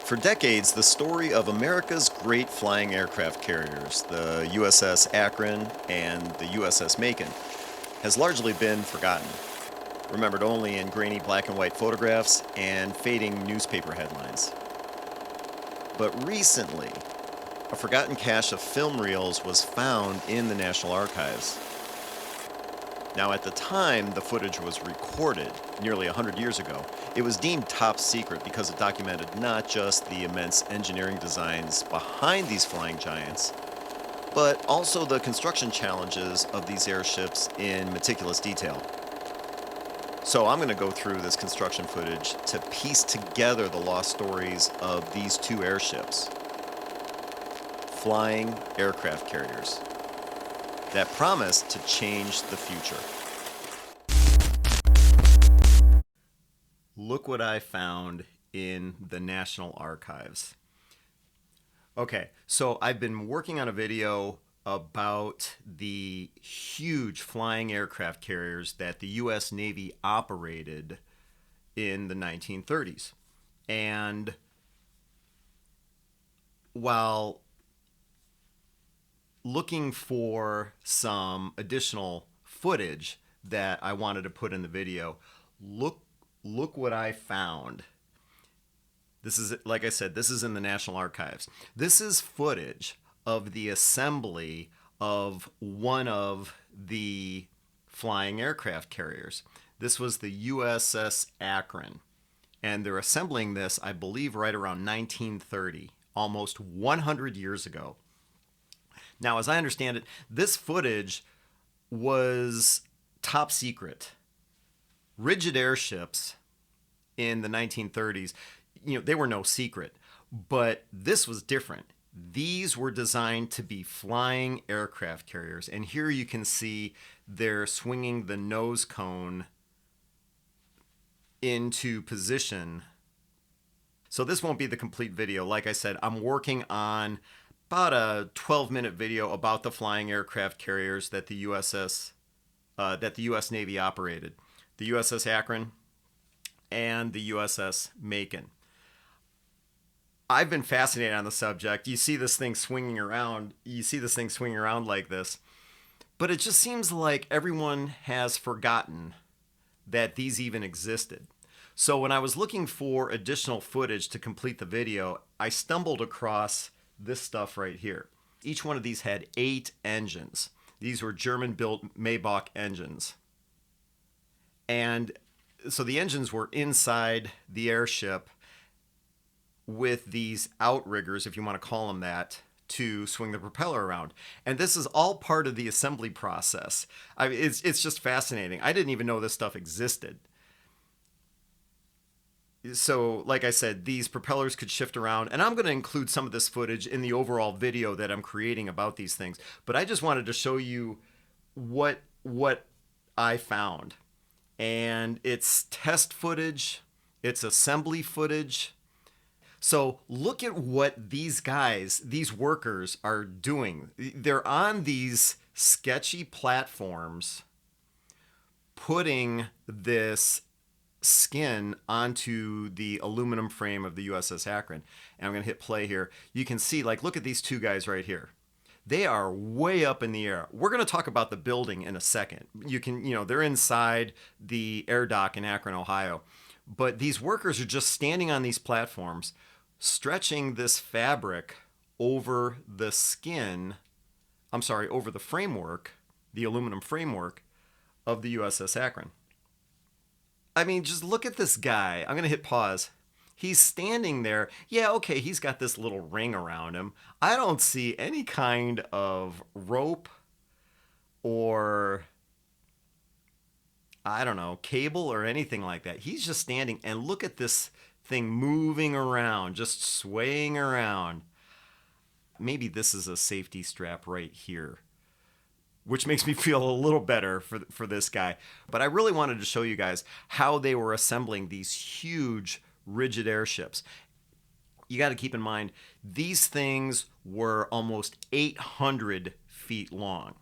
For decades, the story of America's great flying aircraft carriers, the USS Akron and the USS Macon, has largely been forgotten, remembered only in grainy black and white photographs and fading newspaper headlines. But recently, a forgotten cache of film reels was found in the National Archives. Now, at the time the footage was recorded, nearly 100 years ago, it was deemed top secret because it documented not just the immense engineering designs behind these flying giants, but also the construction challenges of these airships in meticulous detail. So I'm going to go through this construction footage to piece together the lost stories of these two airships, flying aircraft carriers that promise to change the future. Look what I found in the National Archives. Okay, so I've been working on a video about the huge flying aircraft carriers that the U.S. Navy operated in the 1930s. And while looking for some additional footage that I wanted to put in the video, look what I found. This is, like I said, this is in the National Archives. This is footage of the assembly of one of the flying aircraft carriers. This was the USS Akron, and they're assembling this, I believe, right around 1930, almost 100 years ago. Now, as I understand it, this footage was top secret. Rigid airships in the 1930s, they were no secret, but this was different. These were designed to be flying aircraft carriers, and here you can see they're swinging the nose cone into position. So this won't be the complete video. Like I said, I'm working on about a 12-minute video about the flying aircraft carriers that the U.S. Navy operated. The USS Akron and the USS Macon. I've been fascinated on the subject. You see this thing swinging around. Like this. But it just seems like everyone has forgotten that these even existed. So when I was looking for additional footage to complete the video, I stumbled across this stuff right here. Each one of these had 8 engines. These were German-built Maybach engines. And so the engines were inside the airship with these outriggers, if you want to call them that, to swing the propeller around. And this is all part of the assembly process. It's just fascinating. I didn't even know this stuff existed. So, like I said, these propellers could shift around, and I'm going to include some of this footage in the overall video that I'm creating about these things. But I just wanted to show you what I found. And it's test footage, it's assembly footage. So look at what these guys, these workers, are doing. They're on these sketchy platforms putting this skin onto the aluminum frame of the USS Akron. And I'm going to hit play here. You can see, look at these two guys right here. They are way up in the air. We're going to talk about the building in a second. They're inside the air dock in Akron, Ohio. But these workers are just standing on these platforms, stretching this fabric over the framework, the aluminum framework of the USS Akron. I mean, just look at this guy. I'm going to hit pause. He's standing there. Yeah, okay, he's got this little ring around him. I don't see any kind of rope or, I don't know, cable or anything like that. He's just standing, and look at this thing moving around, just swaying around. Maybe this is a safety strap right here, which makes me feel a little better for this guy. But I really wanted to show you guys how they were assembling these huge rigid airships. You got to keep in mind, these things were almost 800 feet long.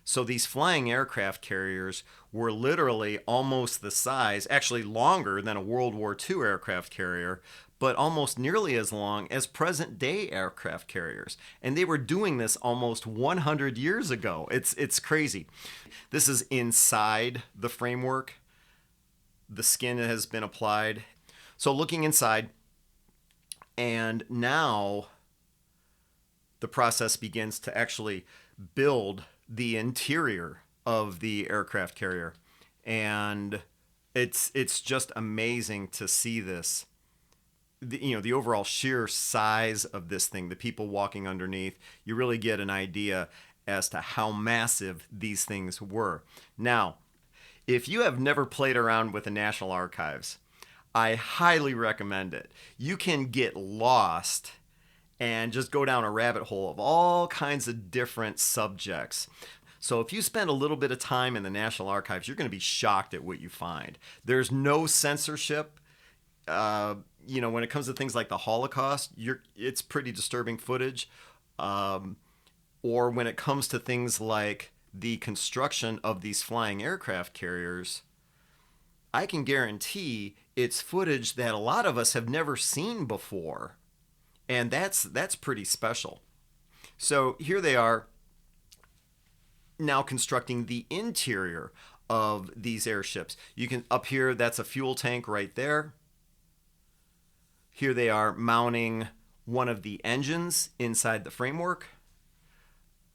So these flying aircraft carriers were literally almost the size, actually longer than a World War II aircraft carrier, but almost nearly as long as present day aircraft carriers. And they were doing this almost 100 years ago. It's crazy. This is inside the framework. The skin has been applied. So looking inside, and now the process begins to actually build the interior of the aircraft carrier. And it's just amazing to see this. The overall sheer size of this thing, the people walking underneath, you really get an idea as to how massive these things were. Now, if you have never played around with the National Archives, I highly recommend it. You can get lost and just go down a rabbit hole of all kinds of different subjects. So if you spend a little bit of time in the National Archives, you're going to be shocked at what you find. There's no censorship. When it comes to things like the Holocaust, it's pretty disturbing footage. Or when it comes to things like the construction of these flying aircraft carriers, I can guarantee it's footage that a lot of us have never seen before. And that's pretty special. So here they are now constructing the interior of these airships. You can, up here, that's a fuel tank right there. Here they are mounting one of the engines inside the framework.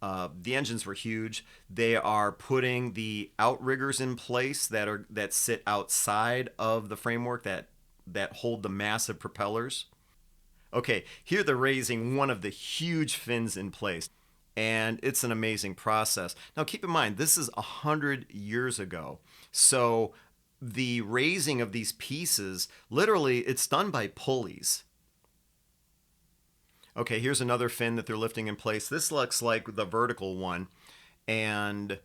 The engines were huge. They are putting the outriggers in place that sit outside of the framework that hold the massive propellers. Okay, here they're raising one of the huge fins in place, and it's an amazing process. Now keep in mind, this is 100 years ago. So the raising of these pieces, literally, it's done by pulleys. Okay, here's another fin that they're lifting in place. This looks like the vertical one, and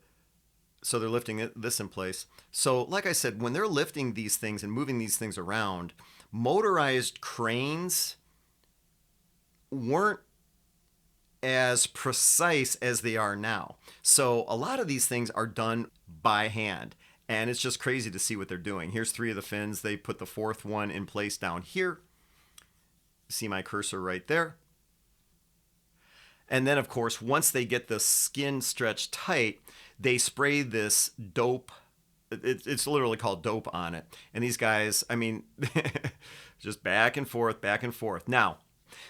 so they're lifting this in place. So like I said, when they're lifting these things and moving these things around, motorized cranes weren't as precise as they are now. So a lot of these things are done by hand, and it's just crazy to see what they're doing. Here's 3 of the fins. They put the 4th one in place down here. See my cursor right there. And then, of course, once they get the skin stretched tight, they spray this dope. It's literally called dope on it. And these guys, I mean, just back and forth, back and forth. Now,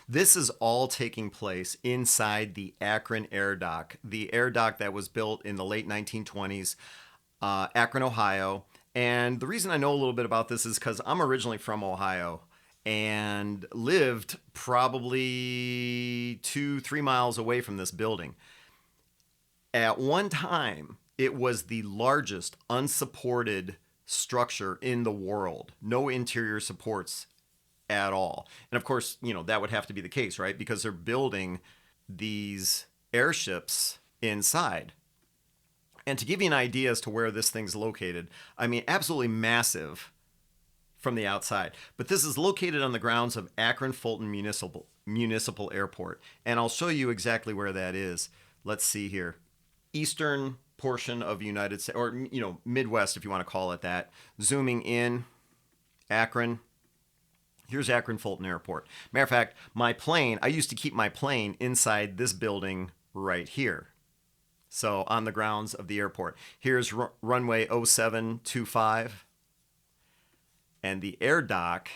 this is all taking place inside the Akron air dock, the air dock that was built in the late 1920s, Akron, Ohio. And the reason I know a little bit about this is because I'm originally from Ohio and lived probably 2-3 miles away from this building. At one time, it was the largest unsupported structure in the world. No interior supports at all. And of course, that would have to be the case, right? Because they're building these airships inside. And to give you an idea as to where this thing's located, I mean, absolutely massive from the outside. But this is located on the grounds of Akron Fulton Municipal Airport. And I'll show you exactly where that is. Let's see here. Eastern portion of United States, or Midwest if you want to call it that. Zooming in, Akron. Here's Akron Fulton Airport. Matter of fact, I used to keep my plane inside this building right here. So on the grounds of the airport. Here's runway 0725. And the air dock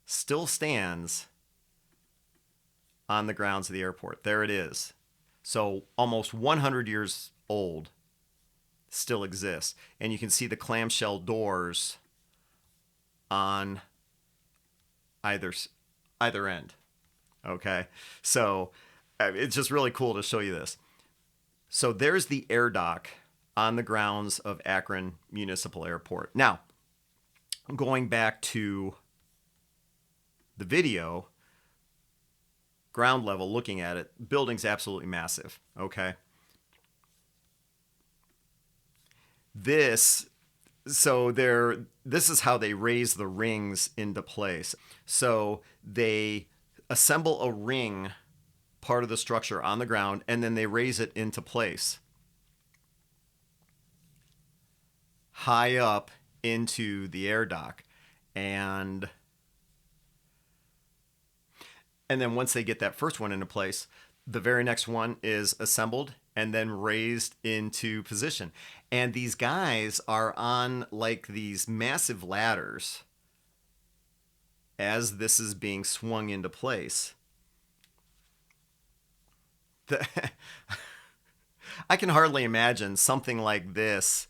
still stands on the grounds of the airport. There it is. So almost 100 years old, still exists. And you can see the clamshell doors on either end. Okay, so it's just really cool to show you this. So there's the air dock on the grounds of Akron Municipal Airport. Now, going back to the video, ground level, looking at it, building's absolutely massive. Okay, this is how they raise the rings into place. So they assemble a ring part of the structure on the ground, and then they raise it into place high up into the air dock. And And then once they get that first one into place, the very next one is assembled and then raised into position. And these guys are on like these massive ladders as this is being swung into place. I can hardly imagine something like this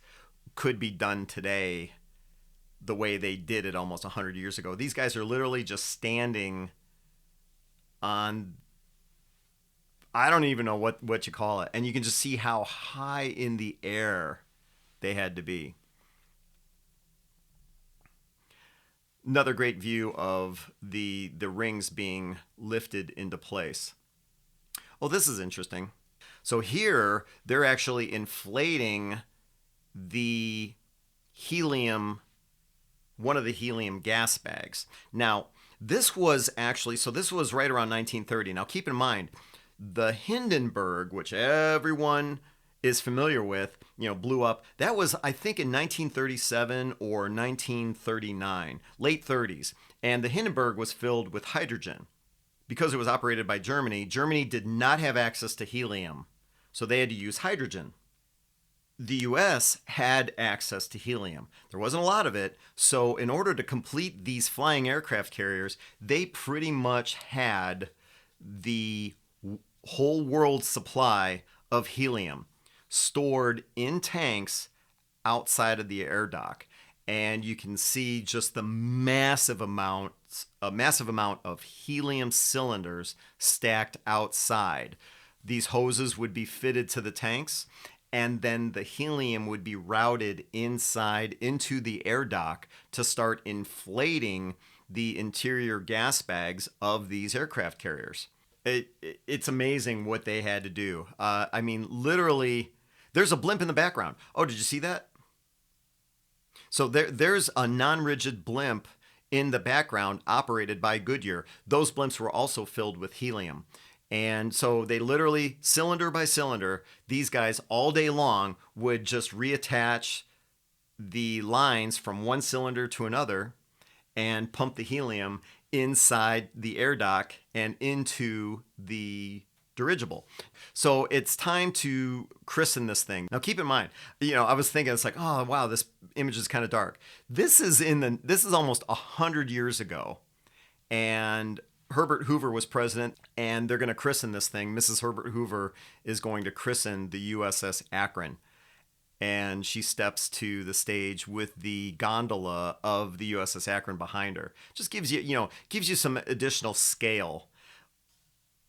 could be done today the way they did it almost 100 years ago. These guys are literally just standing on, I don't even know what you call it. And you can just see how high in the air they had to be. Another great view of the rings being lifted into place. Oh, this is interesting. So here they're actually inflating the helium, one of the helium gas bags. Now, this was actually, so this was right around 1930. Now, keep in mind, the Hindenburg, which everyone is familiar with, blew up. That was, I think, in 1937 or 1939, late 30s. And the Hindenburg was filled with hydrogen. Because it was operated by Germany, Germany did not have access to helium, so they had to use hydrogen. The US had access to helium. There wasn't a lot of it, so in order to complete these flying aircraft carriers, they pretty much had the whole world's supply of helium stored in tanks outside of the air dock. And you can see just the massive amount of helium cylinders stacked outside. These hoses would be fitted to the tanks, and then the helium would be routed inside into the air dock to start inflating the interior gas bags of these aircraft carriers. It's amazing what they had to do. I mean, literally, there's a blimp in the background. Oh, did you see that? So there's a non-rigid blimp in the background operated by Goodyear. Those blimps were also filled with helium. And so they literally, cylinder by cylinder, these guys all day long would just reattach the lines from one cylinder to another and pump the helium inside the air dock and into the dirigible. So it's time to christen this thing. Now keep in mind, I was thinking, it's like, oh wow, this image is kind of dark. This is almost 100 years ago, and Herbert Hoover was president, and they're going to christen this thing. Mrs. Herbert Hoover is going to christen the USS Akron, and she steps to the stage with the gondola of the USS Akron behind her. Just gives you some additional scale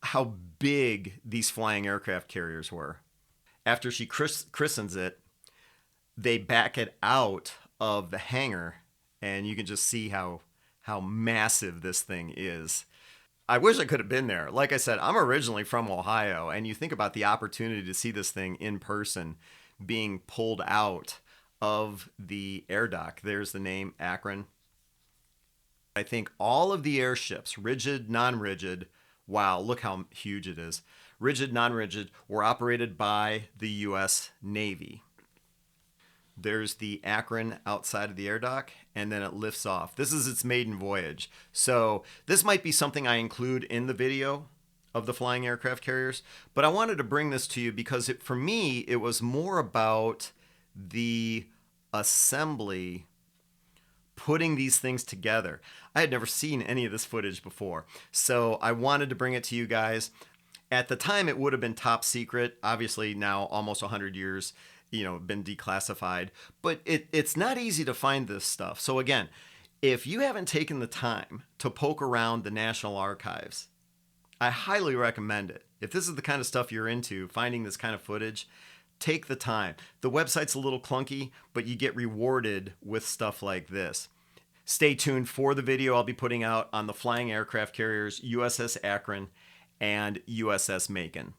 how big these flying aircraft carriers were. After she christens it, they back it out of the hangar, and you can just see how massive this thing is. I wish I could have been there. Like I said, I'm originally from Ohio, and you think about the opportunity to see this thing in person being pulled out of the air dock. There's the name Akron. I think all of the airships, rigid, non-rigid, wow, look how huge it is. Rigid, non-rigid, were operated by the U.S. Navy. There's the Akron outside of the air dock, and then it lifts off. This is its maiden voyage. So this might be something I include in the video of the flying aircraft carriers, but I wanted to bring this to you because for me, it was more about the assembly, putting these things together. I had never seen any of this footage before, so I wanted to bring it to you guys. At the time, it would have been top secret. Obviously, now almost 100 years, been declassified. But it's not easy to find this stuff. So again, if you haven't taken the time to poke around the National Archives, I highly recommend it. If this is the kind of stuff you're into, finding this kind of footage, take the time. The website's a little clunky, but you get rewarded with stuff like this. Stay tuned for the video I'll be putting out on the flying aircraft carriers USS Akron and USS Macon.